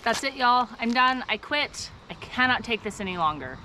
That's it, y'all. I'm done. I quit. I cannot take this any longer.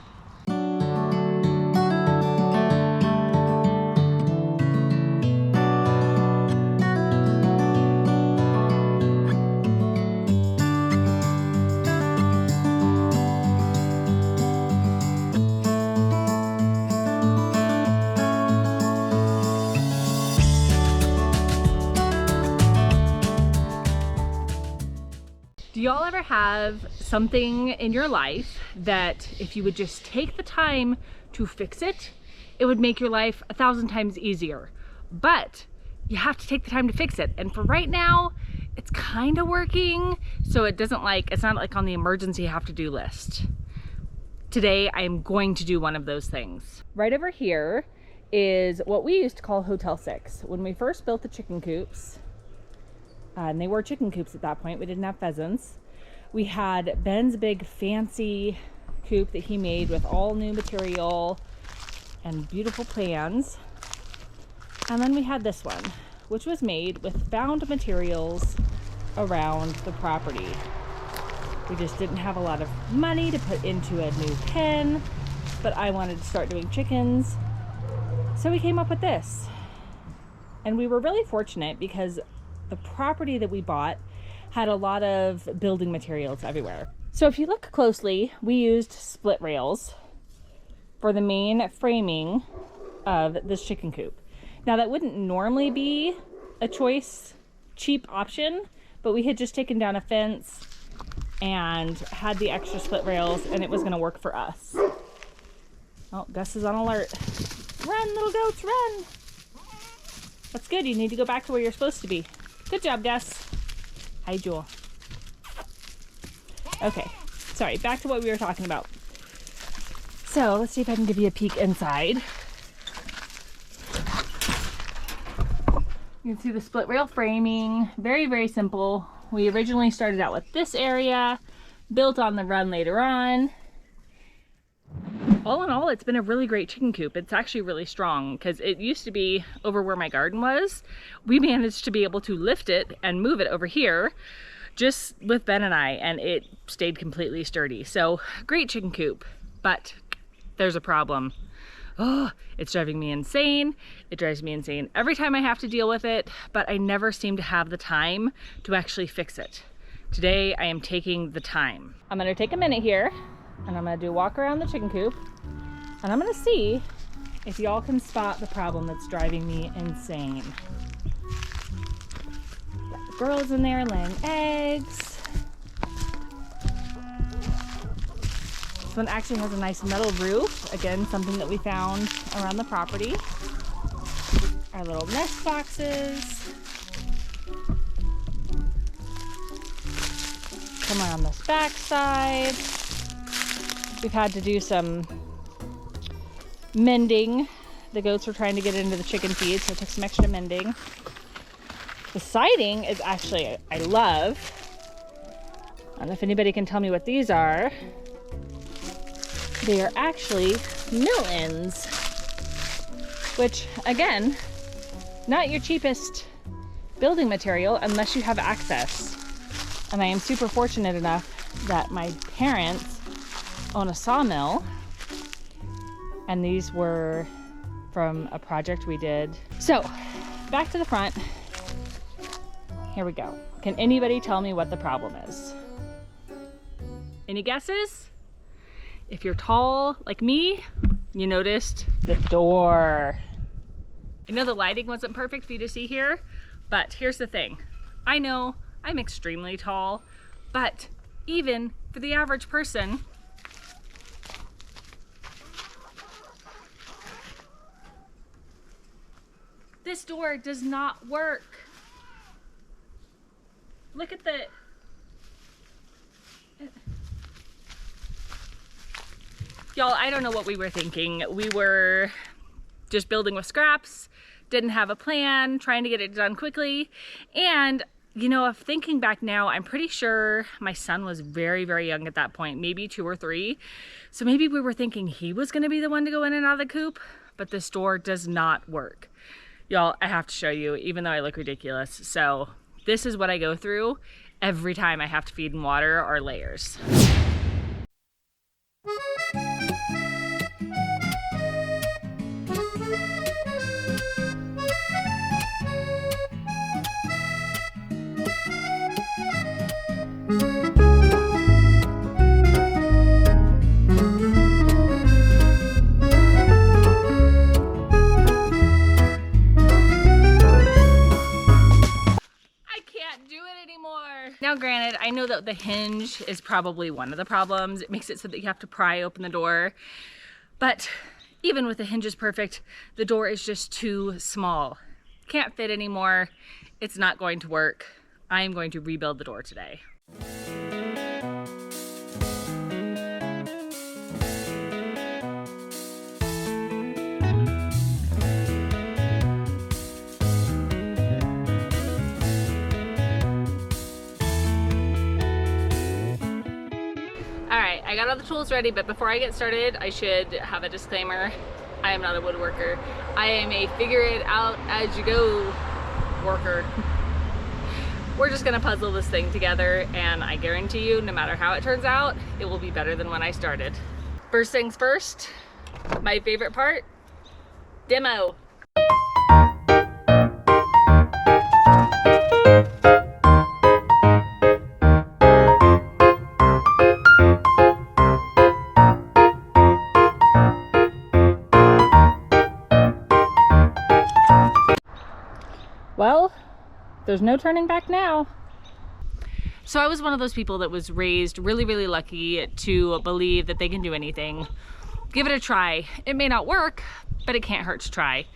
Do y'all ever have something in your life that if you would just take the time to fix it, it would make your life 1,000 times easier? But you have to take the time to fix it. And for right now, it's kind of working. So it's not like on the emergency have to do list. Today, I am going to do one of those things. Right over here is what we used to call Hotel 6. When we first built the chicken coops, and they were chicken coops at that point. We didn't have pheasants. We had Ben's big fancy coop that he made with all new material and beautiful plans. And then we had this one, which was made with found materials around the property. We just didn't have a lot of money to put into a new pen, but I wanted to start doing chickens. So we came up with this. And we were really fortunate because the property that we bought had a lot of building materials everywhere. So if you look closely, we used split rails for the main framing of this chicken coop. Now that wouldn't normally be a cheap option, but we had just taken down a fence and had the extra split rails and it was gonna work for us. Oh, Gus is on alert. Run, little goats, run! That's good, you need to go back to where you're supposed to be. Good job, Gus. Hi, Jewel. Okay, sorry, back to what we were talking about. So let's see if I can give you a peek inside. You can see the split rail framing, very, very simple. We originally started out with this area, built on the run later on. All in all, it's been a really great chicken coop. It's actually really strong because it used to be over where my garden was. We managed to be able to lift it and move it over here just with Ben and I, and it stayed completely sturdy. So great chicken coop, but there's a problem. Oh, it's driving me insane. It drives me insane every time I have to deal with it, but I never seem to have the time to actually fix it. Today, I am taking the time. I'm gonna take a minute here and I'm gonna do a walk around the chicken coop and I'm gonna see if y'all can spot the problem that's driving me insane. Got the girls in there laying eggs. This one actually has a nice metal roof. Again, something that we found around the property. Our little nest boxes. Come around this back side. We've had to do some mending. The goats were trying to get into the chicken feed, so it took some extra mending. The siding is actually, I love. I don't know if anybody can tell me what these are. They are actually mill-ins, which, again, not your cheapest building material unless you have access. And I am super fortunate enough that my parents own a sawmill, and these were from a project we did. So back to the front. Here we go. Can anybody tell me what the problem is? Any guesses? If you're tall like me, you noticed the door. I know the lighting wasn't perfect for you to see here, but here's the thing. I know I'm extremely tall, but even for the average person, this door does not work. Look at the... Y'all, I don't know what we were thinking. We were just building with scraps, didn't have a plan, trying to get it done quickly. And, you know, if thinking back now, I'm pretty sure my son was very, very young at that point, maybe 2 or 3. So maybe we were thinking he was gonna be the one to go in and out of the coop, but this door does not work. Y'all, I have to show you, even though I look ridiculous. So this is what I go through every time I have to feed and water our layers. Now granted, I know that the hinge is probably one of the problems. It makes it so that you have to pry open the door. But even with the hinges perfect, the door is just too small. Can't fit anymore. It's not going to work. I am going to rebuild the door today. I got all the tools ready, but before I get started, I should have a disclaimer. I am not a woodworker. I am a figure it out as you go worker. We're just gonna puzzle this thing together, and I guarantee you, no matter how it turns out, it will be better than when I started. First things first, my favorite part, demo. Well, there's no turning back now. So I was one of those people that was raised really, really lucky to believe that they can do anything. Give it a try. It may not work, but it can't hurt to try.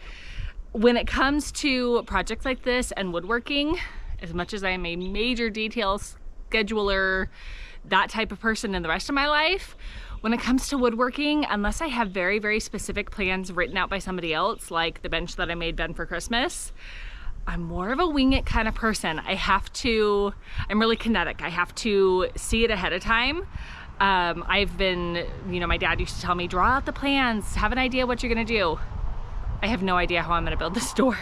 When it comes to projects like this and woodworking, as much as I am a major detail scheduler, that type of person in the rest of my life, when it comes to woodworking, unless I have very, very specific plans written out by somebody else, like the bench that I made Ben for Christmas, I'm more of a wing it kind of person. I'm really kinetic. I have to see it ahead of time. I've been, my dad used to tell me, draw out the plans, have an idea what you're gonna do. I have no idea how I'm gonna build this door.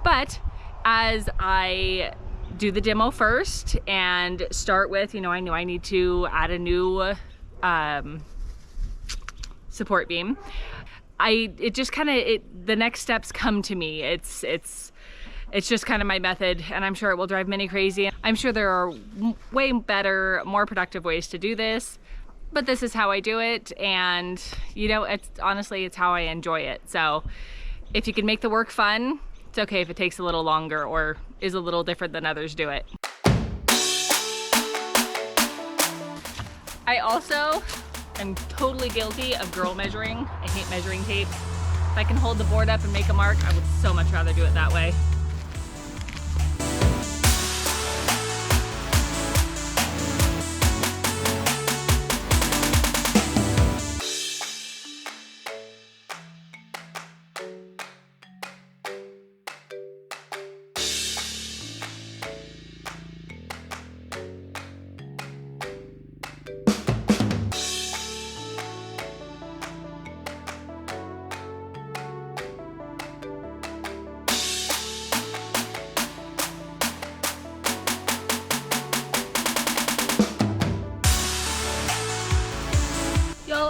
But as I do the demo first and start with, I know I need to add a new support beam. The next steps come to me. It's just kind of my method, and I'm sure it will drive many crazy. I'm sure there are way better, more productive ways to do this, but this is how I do it, and it's how I enjoy it. So if you can make the work fun, it's okay if it takes a little longer or is a little different than others do it. I also am totally guilty of girl measuring. I hate measuring tape. If I can hold the board up and make a mark, I would so much rather do it that way.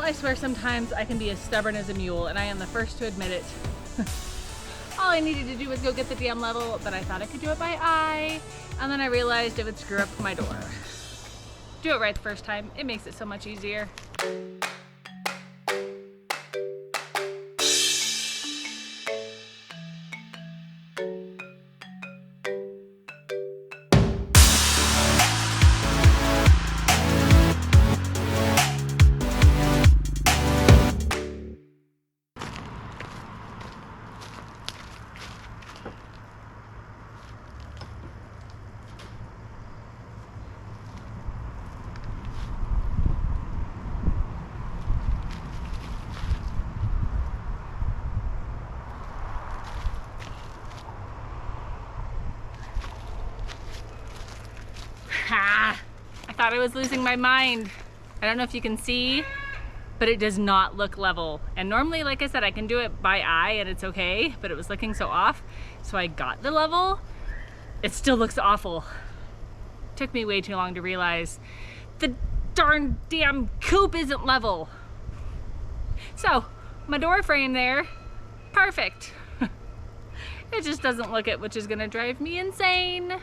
I swear sometimes I can be as stubborn as a mule, and I am the first to admit it. All I needed to do was go get the damn level, but I thought I could do it by eye, and then I realized it would screw up my door. Do it right the first time. It makes it so much easier. I thought I was losing my mind. I don't know if you can see, but it does not look level. And normally, like I said, I can do it by eye and it's okay, but it was looking so off. So I got the level. It still looks awful. Took me way too long to realize the darn damn coop isn't level. So my door frame there, perfect. It just doesn't look it, which is gonna drive me insane.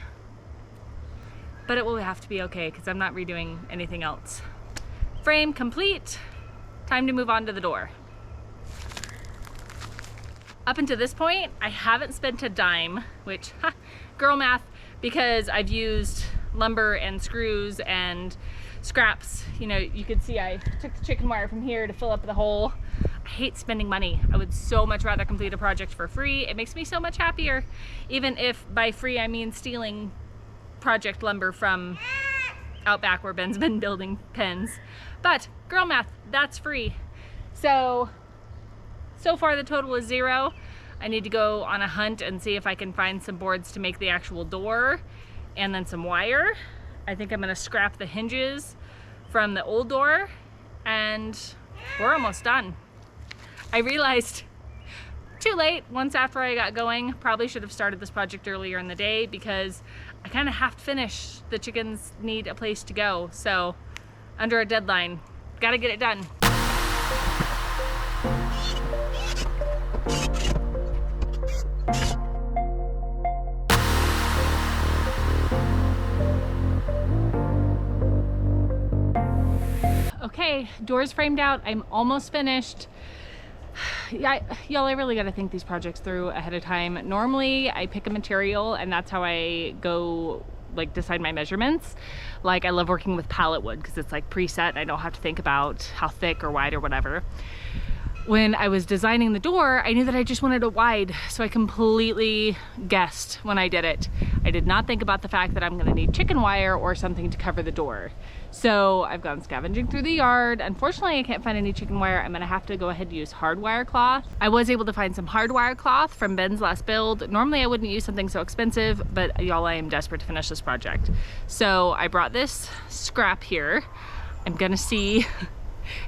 But it will have to be okay because I'm not redoing anything else. Frame complete. Time to move on to the door. Up until this point, I haven't spent a dime, which, girl math, because I've used lumber and screws and scraps. You know, you can see I took the chicken wire from here to fill up the hole. I hate spending money. I would so much rather complete a project for free. It makes me so much happier, even if by free I mean stealing project lumber from out back where Ben's been building pens. But girl math, that's free. So far the total is 0. I need to go on a hunt and see if I can find some boards to make the actual door and then some wire. I think I'm gonna scrap the hinges from the old door and we're almost done. I realized too late once after I got going, probably should have started this project earlier in the day because I kind of have to finish. The chickens need a place to go, so under a deadline, gotta get it done. Okay, doors framed out. I'm almost finished. Yeah, y'all, I really gotta think these projects through ahead of time. Normally I pick a material and that's how I go, like, decide my measurements. Like, I love working with pallet wood because it's like preset. I don't have to think about how thick or wide or whatever. When I was designing the door, I knew that I just wanted it wide, so I completely guessed when I did it. I did not think about the fact that I'm gonna need chicken wire or something to cover the door. So I've gone scavenging through the yard. Unfortunately, I can't find any chicken wire. I'm gonna have to go ahead and use hardwire cloth. I was able to find some hardwire cloth from Ben's last build. Normally I wouldn't use something so expensive, but y'all, I am desperate to finish this project. So I brought this scrap here. I'm gonna see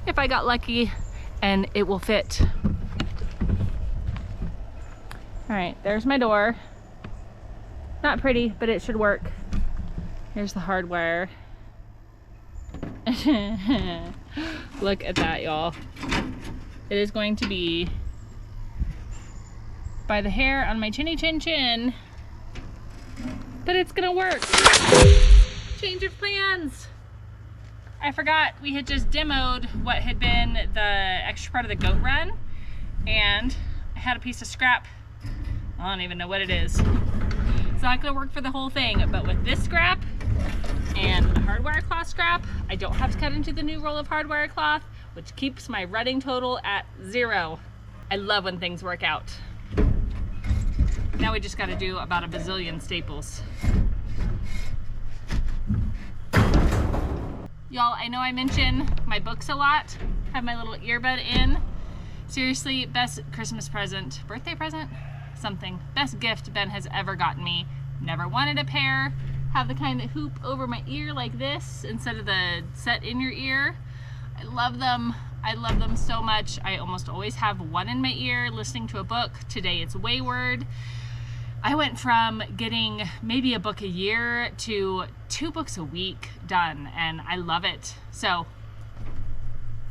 if I got lucky and it will fit. All right, there's my door. Not pretty, but it should work. Here's the hardwire. Look at that, y'all. It is going to be by the hair on my chinny chin chin, but it's gonna work. Change of plans. I forgot we had just demoed what had been the extra part of the goat run, and I had a piece of scrap. I don't even know what it is. It's not gonna work for the whole thing, but with this scrap and the hardwire cloth scrap, I don't have to cut into the new roll of hardwire cloth, which keeps my running total at 0. I love when things work out. Now we just gotta do about a bazillion staples. Y'all, I know I mention my books a lot, have my little earbud in. Seriously, best Christmas present, birthday present, something. Best gift Ben has ever gotten me. Never wanted a pair. Have the kind that hoop over my ear like this instead of the set in your ear. I love them. I love them so much. I almost always have one in my ear listening to a book. Today it's Wayward. I went from getting maybe a book a year to 2 books a week done, and I love it. So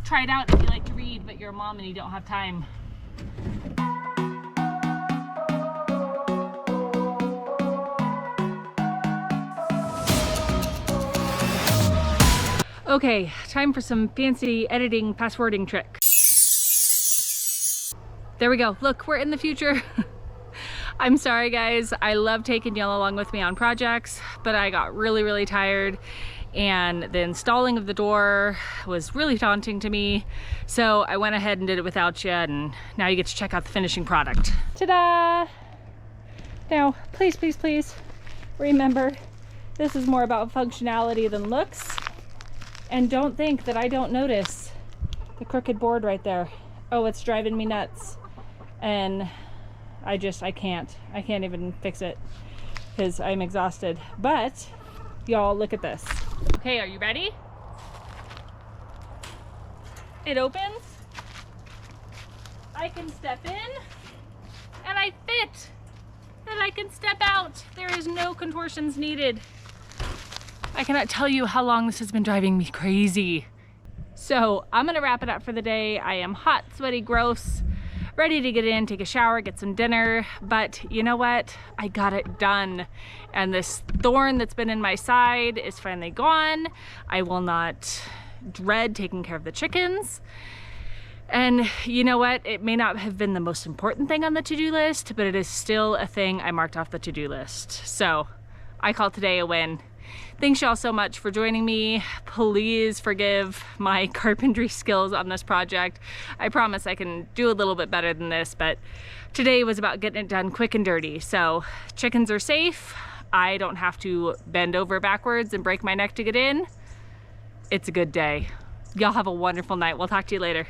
try it out if you like to read, but you're a mom and you don't have time. Okay, time for some fancy editing, fast-forwarding trick. There we go. Look, we're in the future. I'm sorry guys, I love taking y'all along with me on projects, but I got really, really tired and the installing of the door was really daunting to me. So I went ahead and did it without you, and now you get to check out the finishing product. Ta-da! Now, please, please, please remember, this is more about functionality than looks. And don't think that I don't notice the crooked board right there. Oh, it's driving me nuts. And I can't even fix it because I'm exhausted. But y'all, look at this. Okay, are you ready? It opens. I can step in and I fit. And I can step out. There is no contortions needed. I cannot tell you how long this has been driving me crazy. So I'm gonna wrap it up for the day. I am hot, sweaty, gross, ready to get in, take a shower, get some dinner, but you know what? I got it done. And this thorn that's been in my side is finally gone. I will not dread taking care of the chickens. And you know what? It may not have been the most important thing on the to-do list, but it is still a thing I marked off the to-do list. So I call today a win. Thanks y'all so much for joining me. Please forgive my carpentry skills on this project. I promise I can do a little bit better than this, but today was about getting it done quick and dirty. So chickens are safe. I don't have to bend over backwards and break my neck to get in. It's a good day. Y'all have a wonderful night. We'll talk to you later.